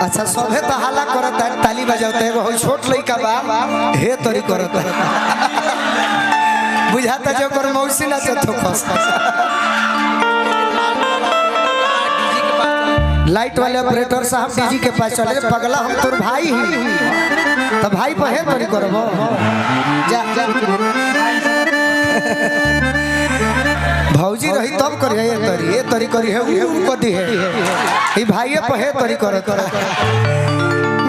अच्छा सभे तो हाला करता है ताली बजाते है वो छोट लइका बा हे तोरी करता है बुझाता जो कर मौसी ना तो खस लाइट वाले ऑपरेटर साहब डीजी के पास चले पगला हम तोर भाई ही तो भाई पे हे तोरी करबो जा भौजी रही तब करिए ये तोरी करी है उनको दी है ई भाई पे हे तोरी करत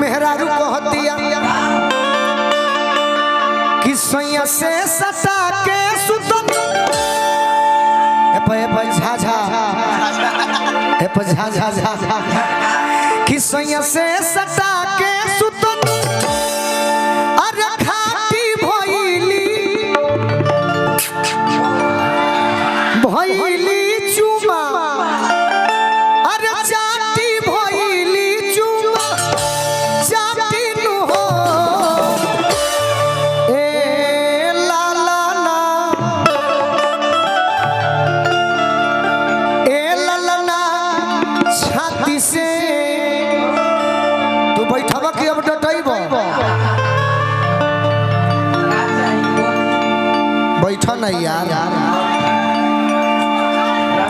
मेहरारू कहतिया कि सैया से सटा के सुतन ए झाझा कि सैया से सटा के सुतन अरे खाटी भइली चुमा अरे जाती भइली चुमा जाती नु हो ए ला ला ना ए ला ला ना छाती से तू बैठबा कि अब डटइबो बैठा नहीं यार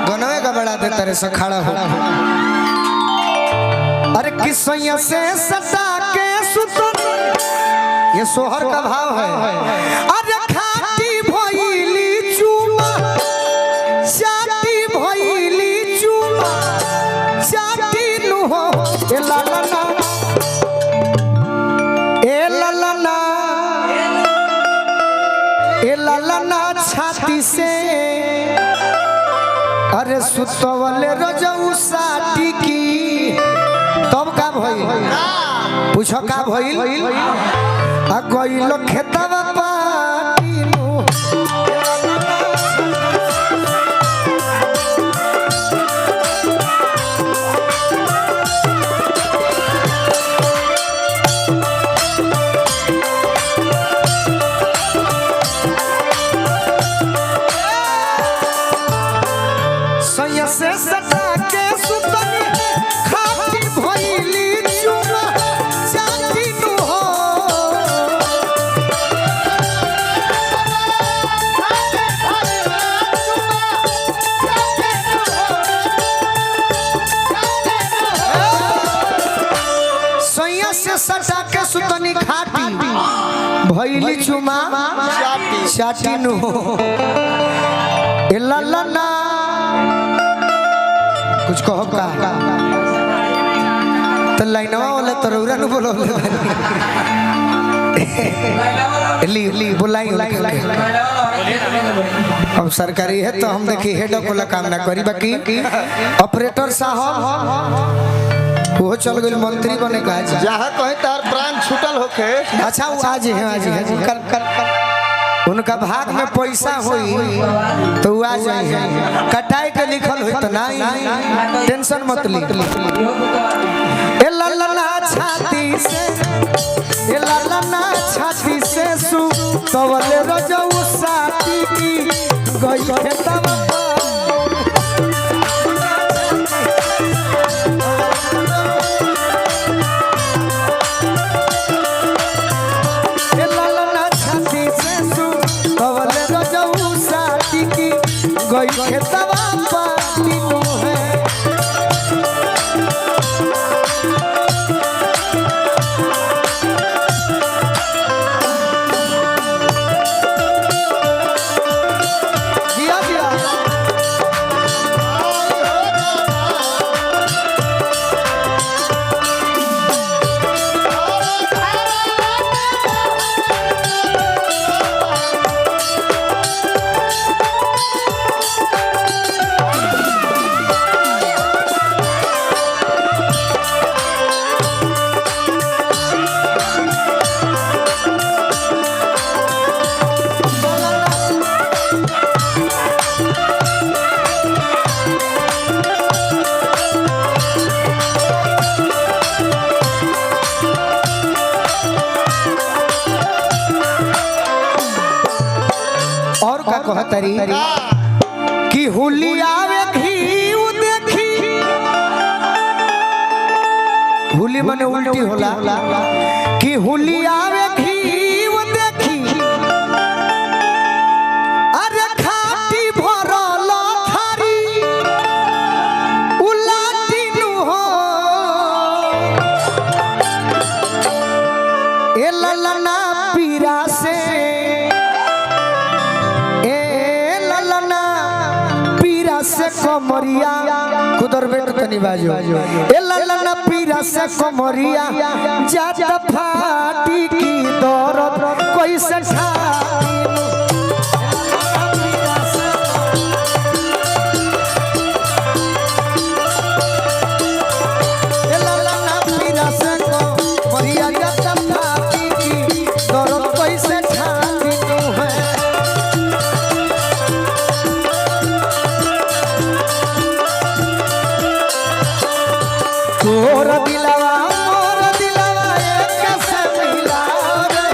गनवे का बड़ा देता रे सखाड़ा हो अरे किसैया से सटा के सुतन ये सोहर का भाव है अरे खाटी भइली चुमा जाती भइली चुमा जाती नु हो ए लालना ए लालना ए लालना छाती से अरे सुतवले रजऊ साटी की तब का भइल पूछो का भइल आ गइल खेतवा पाटी नु सैया से सटा के सुतन खाटी भइली चुमा जाती नु हो सैया से सटा के सुतनी खाटी भइली चुमा जाती नु हो ए ललना कुछ कहो का तो लाइनवा वाले तरोरा न बोलो ली बुलाई अब सरकारी है तो हम देखी हेड को काम ना करी बाकी ऑपरेटर साहब वो चल गए मंत्री बने का जहाँ कहे तार प्राण छूटल होके अच्छा वो आज है कल उनका भाग में पैसा होई तो आ जाए कटाई के लिखल होई तो नहीं टेंशन मत ली ए ललना छाती से ए ललना छाती से सु तवले रजऊ साथी की गई खेतवा गई खेतवा पाती नु है जिया जिया कहतरी कि हुलिया में घी देखी हुली मने उल्टी होला कि हुली आवे घीव देखी अरे खाटी भरल थारी उलाटी नु हो ए ललना पीरा से से कमरिया कुदर बेट तनी बाजो ए ललना पीरा से कमरिया जात फाटी की दर्द कैसे ठाई ए ललना पीरा से कमरिया जात फाटी की दर्द कैसे ठाई नु है तोर दिलवा मोर दिलवा एक से मिला रे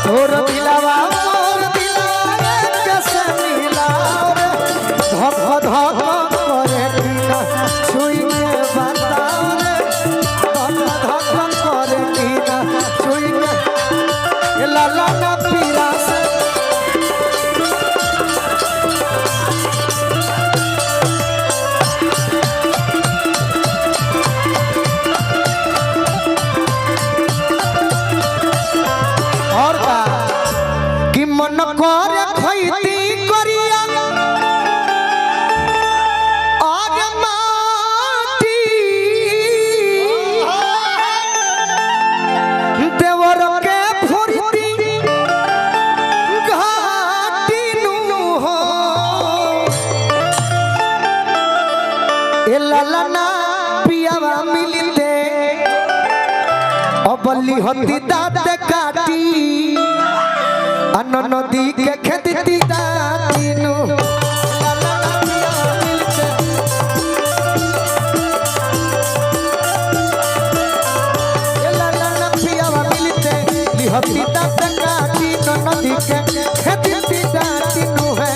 तोर दिलवा मोर दिलवा एक से मिला रे धक धक करे बिना छुई के बताओ रे धक धक करे बिना छुई के लाला ना पीरा से मन कर खैती करिया आग माटी देवर के फुरती घाटी नु हो ए ललना पियावा मिलते अबली होती दाँत काटी अन नदी के खेती दातीनु ललना पियावा मिलते लिहती दाँत काटी नदी के खेती दातीनु है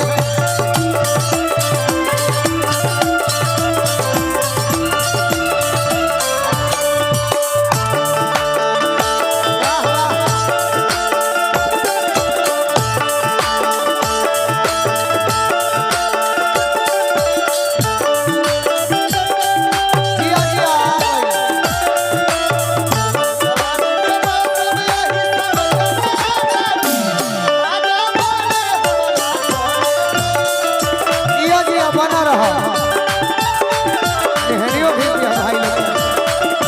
बना रहा नेहरियो भी भाई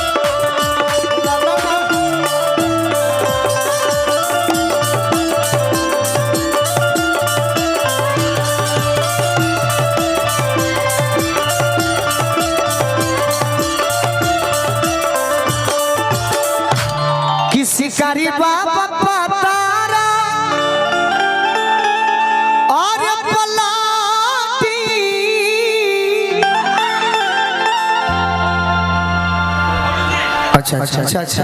किसी कारी बाबा पतारा और अच्छा अच्छा अच्छा अच्छा